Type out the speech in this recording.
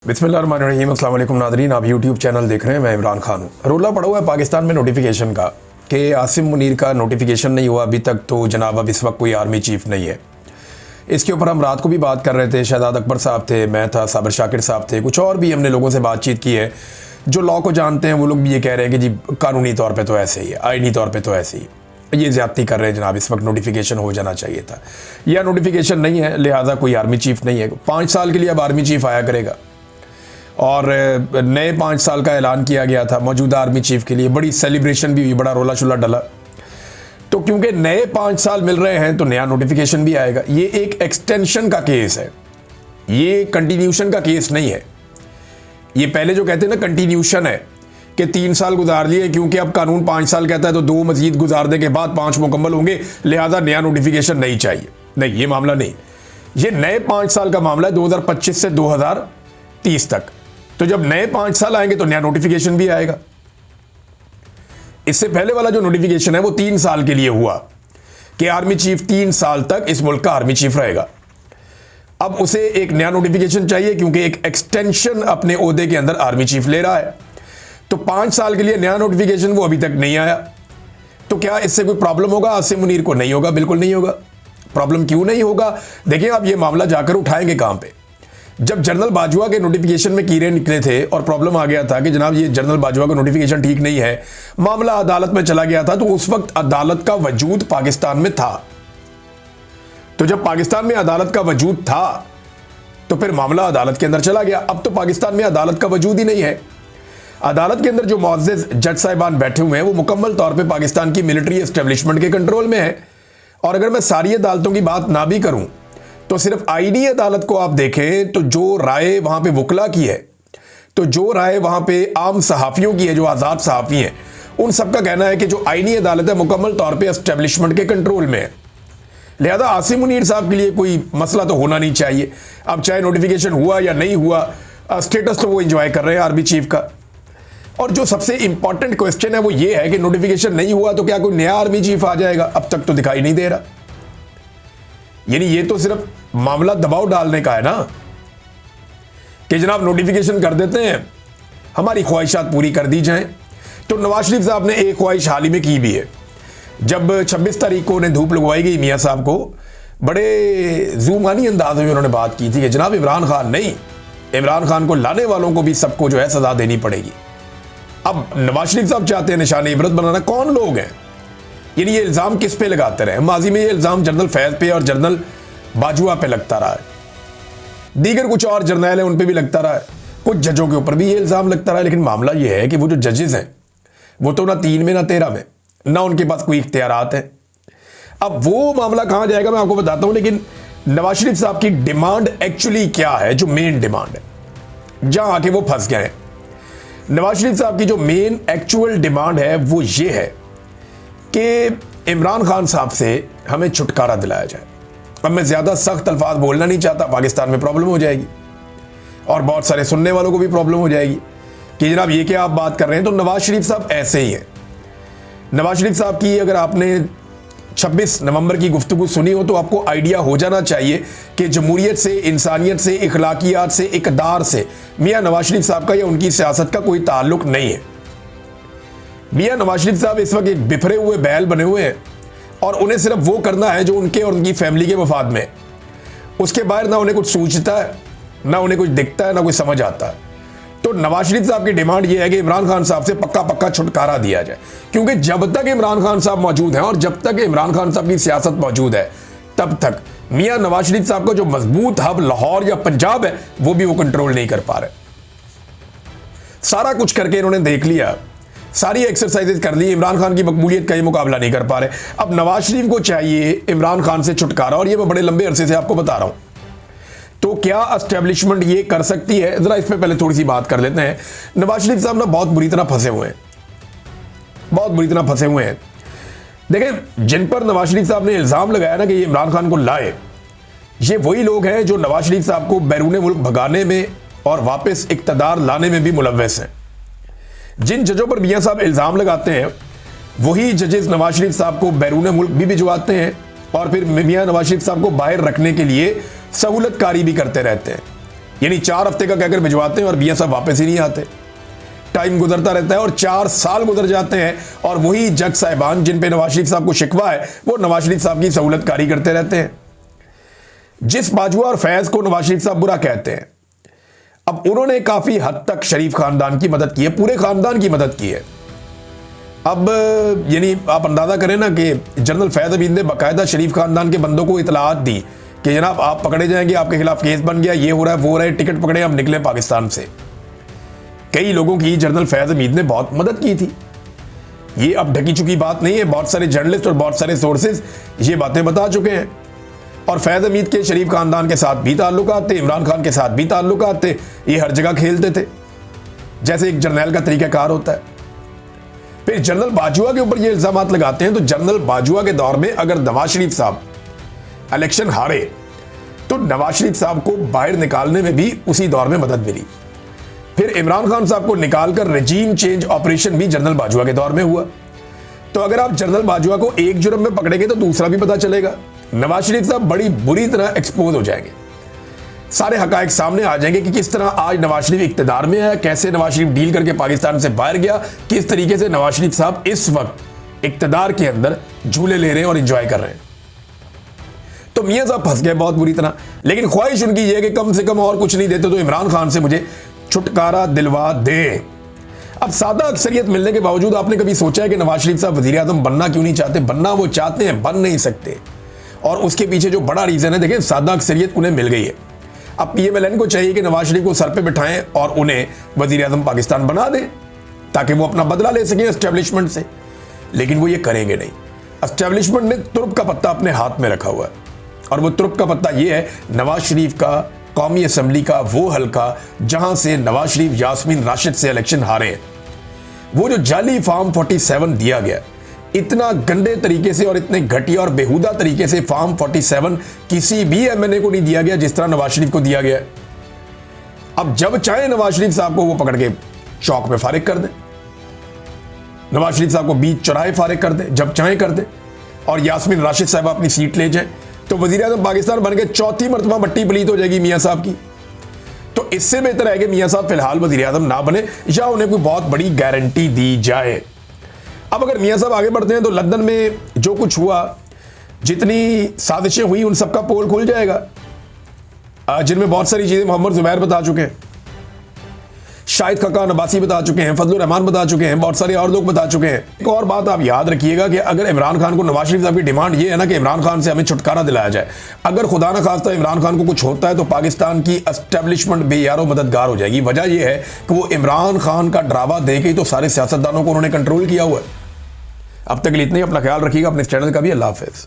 बिस्मिल्लाहिर्रहमानिर्रहीम। अस्सलाम वालेकुम नाज़रीन, आप यूट्यूब चैनल देख रहे हैं। मैं इमरान खान हूँ। रोला पड़ा हुआ है पाकिस्तान में नोटिफिकेशन का कि आसिम मुनीर का नोटिफिकेशन नहीं हुआ अभी तक, तो जनाब अब इस वक्त कोई आर्मी चीफ नहीं है। इसके ऊपर हम रात को भी बात कर रहे थे। शहजाद अकबर साहब थे, मैं था, साबिर शाकिर साहब थे, कुछ और भी हमने लोगों से बातचीत की है जो लॉ को जानते हैं। वो लोग भी ये कह रहे हैं कि जी कानूनी तौर पर तो ऐसे ही है, आईनी तौर पर तो ऐसे ही, ये ज्यादती कर रहे हैं जनाब। इस वक्त नोटिफिकेशन हो जाना चाहिए था, या नोटिफिकेशन नहीं है लिहाजा कोई आर्मी चीफ नहीं है। 5 साल के लिए अब आर्मी चीफ आया करेगा और नए 5 साल का ऐलान किया गया था मौजूदा आर्मी चीफ के लिए। बड़ी सेलिब्रेशन भी हुई, बड़ा रोला शुला डला। तो क्योंकि नए 5 साल मिल रहे हैं तो नया नोटिफिकेशन भी आएगा। ये एक एक्सटेंशन का केस है, ये कंटिन्यूशन का केस नहीं है। ये पहले जो कहते हैं ना कंटिन्यूशन है कि 3 साल गुजार लिए, क्योंकि अब कानून 5 साल कहता है तो 2 मजीद गुजारने के बाद 5 मुकम्मल होंगे, लिहाजा नया नोटिफिकेशन नहीं चाहिए। नहीं, ये मामला नहीं। ये नए 5 साल का मामला है 2025 से 2030 तक। तो जब नए 5 साल आएंगे तो नया नोटिफिकेशन भी आएगा। इससे पहले वाला जो नोटिफिकेशन है वो 3 साल के लिए हुआ कि आर्मी चीफ 3 साल तक इस मुल्क का आर्मी चीफ रहेगा। अब उसे एक नया नोटिफिकेशन चाहिए क्योंकि एक एक्सटेंशन अपने ओहदे के अंदर आर्मी चीफ ले रहा है। तो 5 साल के लिए नया नोटिफिकेशन वो अभी तक नहीं आया। तो क्या इससे कोई प्रॉब्लम होगा आसिम मुनीर को? नहीं होगा, बिल्कुल नहीं होगा। प्रॉब्लम क्यों नहीं होगा? देखिए, आप ये मामला जाकर उठाएंगे कहां पे? जब जनरल बाजवा के नोटिफिकेशन में कीड़े निकले थे और प्रॉब्लम आ गया था कि जनाब ये जनरल बाजवा का नोटिफिकेशन ठीक नहीं है, मामला अदालत में चला गया था, तो उस वक्त अदालत का वजूद पाकिस्तान में था। तो जब पाकिस्तान में अदालत का वजूद था तो फिर मामला अदालत के अंदर चला गया। अब तो पाकिस्तान में अदालत का वजूद ही नहीं है। अदालत के अंदर जो मुअज़्ज़िज़ जज साहिबान बैठे हुए हैं वो मुकम्मल तौर पे पाकिस्तान की मिलिट्री एस्टेब्लिशमेंट के कंट्रोल में है। और अगर मैं सारी अदालतों की बात ना भी करूं तो सिर्फ आईनी अदालत को आप देखें तो जो राय वहां पे वकला की है, तो जो राय वहां पे आम सहाफ़ियों की है, जो आज़ाद सहाफ़ी हैं, उन सबका कहना है कि जो आईनी अदालत है मुकम्मल तौर पर एस्टेब्लिशमेंट के कंट्रोल में है। लिहाजा आसिम मुनीर साहब के लिए कोई मसला तो होना नहीं चाहिए। अब चाहे नोटिफिकेशन हुआ या नहीं हुआ, स्टेटस तो वो इंजॉय कर रहे हैं आर्मी चीफ का। और जो सबसे इंपॉर्टेंट क्वेश्चन है वो ये है कि नोटिफिकेशन नहीं हुआ तो क्या कोई नया आर्मी चीफ आ जाएगा? अब तक तो दिखाई नहीं दे रहा। यानी ये तो सिर्फ मामला दबाव डालने का है ना कि जनाब नोटिफिकेशन कर देते हैं, हमारी ख्वाहिशात पूरी कर दी जाएं। तो नवाज शरीफ साहब ने एक ख्वाहिश हाल ही में की भी है। जब 26 तारीख को उन्हें धूप लगवाई गई मियाँ साहब को, बड़े ज़ूमानी अंदाज में उन्होंने बात की थी कि जनाब इमरान खान नहीं, इमरान खान को लाने वालों को भी सबको जो है सजा देनी पड़ेगी। अब नवाज शरीफ साहब चाहते हैं निशान इबरत बनाना। कौन लोग हैं? यानी ये इल्ज़ाम किस पे लगाते रहे? माजी में ये इल्ज़ाम जनरल फैज़ पे और जनरल बाजवा पे लगता रहा है, दीगर कुछ और जर्नैल हैं उन पे भी लगता रहा है, कुछ जजों के ऊपर भी ये इल्ज़ाम लगता रहा है। लेकिन मामला ये है कि वो जो जजेस हैं वो तो ना 3 में ना 13 में, ना उनके पास कोई इख्तियारात है। अब वो मामला कहाँ जाएगा मैं आपको बताता हूँ। लेकिन नवाज शरीफ साहब की डिमांड एक्चुअली क्या है, जो मेन डिमांड है, जहाँ आके वो फंस गए हैं। नवाज शरीफ साहब की जो मेन एक्चुअल डिमांड है वो ये है कि इमरान खान साहब से हमें छुटकारा दिलाया जाए। अब मैं ज़्यादा सख्त अल्फाज बोलना नहीं चाहता, पाकिस्तान में प्रॉब्लम हो जाएगी और बहुत सारे सुनने वालों को भी प्रॉब्लम हो जाएगी कि जनाब ये क्या आप बात कर रहे हैं। तो नवाज शरीफ साहब ऐसे ही हैं। नवाज शरीफ साहब की अगर आपने 26 नवंबर की गुफ्तगू सुनी हो तो आपको आइडिया हो जाना चाहिए कि जमहूरियत से, इंसानियत से, इखलाकियात से, इक़दार से मियाँ नवाज शरीफ साहब का या उनकी सियासत का कोई ताल्लुक नहीं है। मियाँ नवाज शरीफ साहब इस वक्त एक बिफरे हुए बैल बने हुए हैं और उन्हें सिर्फ वो करना है जो उनके और उनकी फैमिली के मफाद में। उसके बाहर ना उन्हें कुछ सूझता है, ना उन्हें कुछ दिखता है, ना कुछ समझ आता है। तो नवाज शरीफ साहब की डिमांड यह है कि इमरान खान साहब से पक्का पक्का छुटकारा दिया जाए, क्योंकि जब तक इमरान खान साहब मौजूद हैं और जब तक इमरान खान साहब की सियासत मौजूद है तब तक मियाँ नवाज शरीफ साहब का जो मजबूत हब लाहौर या पंजाब है वो भी वो कंट्रोल नहीं कर पा रहे। सारा कुछ करके इन्होंने देख लिया, सारी एक्सरसाइजेज कर ली, इमरान खान की मकबूलियत का ही मुकाबला नहीं कर पा रहे। अब नवाज शरीफ को चाहिए इमरान खान से छुटकारा, और ये मैं बड़े लंबे अरसे से आपको बता रहा हूं। तो क्या एस्टेब्लिशमेंट ये कर सकती है? जरा इसमें पहले थोड़ी सी बात कर लेते हैं। नवाज शरीफ साहब ना बहुत बुरी तरह फंसे हुए हैं, बहुत बुरी तरह फंसे हुए हैं। देखें, जिन पर नवाज शरीफ साहब ने इल्जाम लगाया ना कि ये इमरान खान को लाए, ये वही लोग हैं जो नवाज शरीफ साहब को बैरून मुल्क भगाने में और वापस इक्तदार लाने में भी मुलव्वस हैं। जिन जजों पर मियाँ साहब इल्जाम लगाते हैं वही जजेस नवाज शरीफ साहब को बैरून मुल्क भी भिजवाते हैं और फिर मियाँ नवाज शरीफ साहब को बाहर रखने के लिए सहूलतकारी भी करते रहते हैं। यानी 4 हफ्ते का कहकर भिजवाते हैं और मियां साहब वापस ही नहीं आते। टाइम गुजरता रहता है और 4 साल गुजर जाते हैं और वही जज साहिबान जिन पे नवाज शरीफ साहब को शिकवा है वो नवाज शरीफ साहब की सहूलतकारी करते रहते हैं। जिस बाजुआ और फैज को नवाज शरीफ साहब बुरा कहते हैं, अब उन्होंने काफी हद तक शरीफ खानदान की मदद की है, पूरे खानदान की मदद की है। अब यानी आप अंदाजा करें ना कि जनरल फैज हमीद ने बाकायदा शरीफ खानदान के बंदों को इतलात दी कि जनाब आप पकड़े जाएंगे, आपके खिलाफ केस बन गया, ये हो रहा है वो हो रहा है, टिकट पकड़े अब निकले पाकिस्तान से। कई लोगों की जनरल फैज हमीद ने बहुत मदद की थी। ये अब ढकी चुकी बात नहीं है, बहुत सारे जर्नलिस्ट और बहुत सारे सोर्सेज ये बातें बता चुके हैं। और फैज हमीद के शरीफ खानदान के साथ भी ताल्लुकात थे, इमरान खान के साथ भी ताल्लुकात थे, ये हर जगह खेलते थे जैसे एक जर्नैल का तरीकाकार होता है। फिर जनरल बाजुआ के ऊपर ये इल्जाम लगाते हैं, तो जनरल बाजुआ के दौर में अगर नवाज शरीफ साहब इलेक्शन हारे तो नवाज शरीफ साहब को बाहर निकालने में भी उसी दौर में मदद मिली। फिर इमरान खान साहब को निकालकर रेजीम चेंज ऑपरेशन भी जनरल बाजुआ के दौर में हुआ। तो अगर आप जनरल बाजुआ को एक जुर्म में पकड़ेंगे तो दूसरा भी पता चलेगा। नवाज शरीफ साहब बड़ी बुरी तरह एक्सपोज हो जाएंगे, सारे हकायक सामने आ जाएंगे कि किस तरह आज नवाज शरीफ इख्तिदार में है, कैसे नवाज शरीफ डील करके पाकिस्तान से बाहर गया, किस तरीके से नवाज शरीफ साहब इस वक्त इख्तिदार के अंदर झूले ले रहे हैं और एंजॉय कर रहे हैं। तो मियां साहब फंस गए बहुत बुरी तरह। लेकिन ख्वाहिश उनकी ये कि कम से कम और कुछ नहीं देते तो इमरान खान से मुझे छुटकारा दिलवा दे। अब सादा अक्सरियत मिलने के बावजूद आपने कभी सोचा है कि नवाज शरीफ साहब वजीर आजम बनना क्यों नहीं चाहते? बनना वो चाहते हैं, बन नहीं सकते। और उसके पीछे जो बड़ा रीजन है, देखें, सादा अक्सरियत उन्हें मिल गई है। अब PMLN को चाहिए कि नवाज शरीफ को सर पे बिठाएं और उन्हें वजीर आजम पाकिस्तान बना दें ताकि वो अपना बदला ले सकें एस्टेब्लिशमेंट से। लेकिन वो ये करेंगे नहीं। एस्टेब्लिशमेंट ने तुर्क का पत्ता अपने हाथ में रखा हुआ है और वो तुर्क का पत्ता ये है नवाज शरीफ का कौमी असम्बली का वो हल्का जहां से नवाज शरीफ यास्मीन राशिद से इलेक्शन हारे हैं। वो जो जाली फॉर्म 47 दिया गया, इतना गंदे तरीके से और इतने घटिया और बेहुदा तरीके से फॉर्म 47 किसी भी MNA को नहीं दिया गया जिस तरह नवाज शरीफ को दिया गया। अब जब चाहे नवाज शरीफ साहब को वो पकड़ के चौक में फारिग कर दे, नवाज शरीफ साहब को बीच चौराहे फारिग कर दे, जब चाहे कर दे, और यास्मीन राशिद साहब अपनी सीट ले जाए तो वजीर आजम पाकिस्तान बन के चौथी मरतबा मट्टी पलीत हो जाएगी मियां साहब की। तो इससे बेहतर है कि मियां साहब फिलहाल वजीर आजम ना बने या उन्हें कोई बहुत बड़ी गारंटी दी जाए। अब अगर मियां साहब आगे बढ़ते हैं तो लंदन में जो कुछ हुआ, जितनी साजिशें हुई, उन सबका पोल खुल जाएगा, जिनमें बहुत सारी चीजें मोहम्मद जुबैर बता चुके हैं, शाहिद खकान अब्बासी बता चुके हैं, फजलुर रहमान बता चुके हैं, बहुत सारे और लोग बता चुके हैं। एक और बात आप याद रखिएगा कि अगर इमरान खान को, नवाज शरीफ साहब की डिमांड ये है ना कि इमरान खान से हमें छुटकारा दिलाया जाए, अगर खुदा न खास्ता इमरान खान को कुछ होता है तो पाकिस्तान की एस्टेब्लिशमेंट बेयारो मददगार हो जाएगी। वजह यह है कि वो इमरान खान का ड्रावा दे के ही तो सारे सियासतदानों को उन्होंने कंट्रोल किया हुआ है। अब तक के लिए इतना ही। अपना ख्याल रखिएगा, अपने चैनल का भी। अल्लाह हाफिज।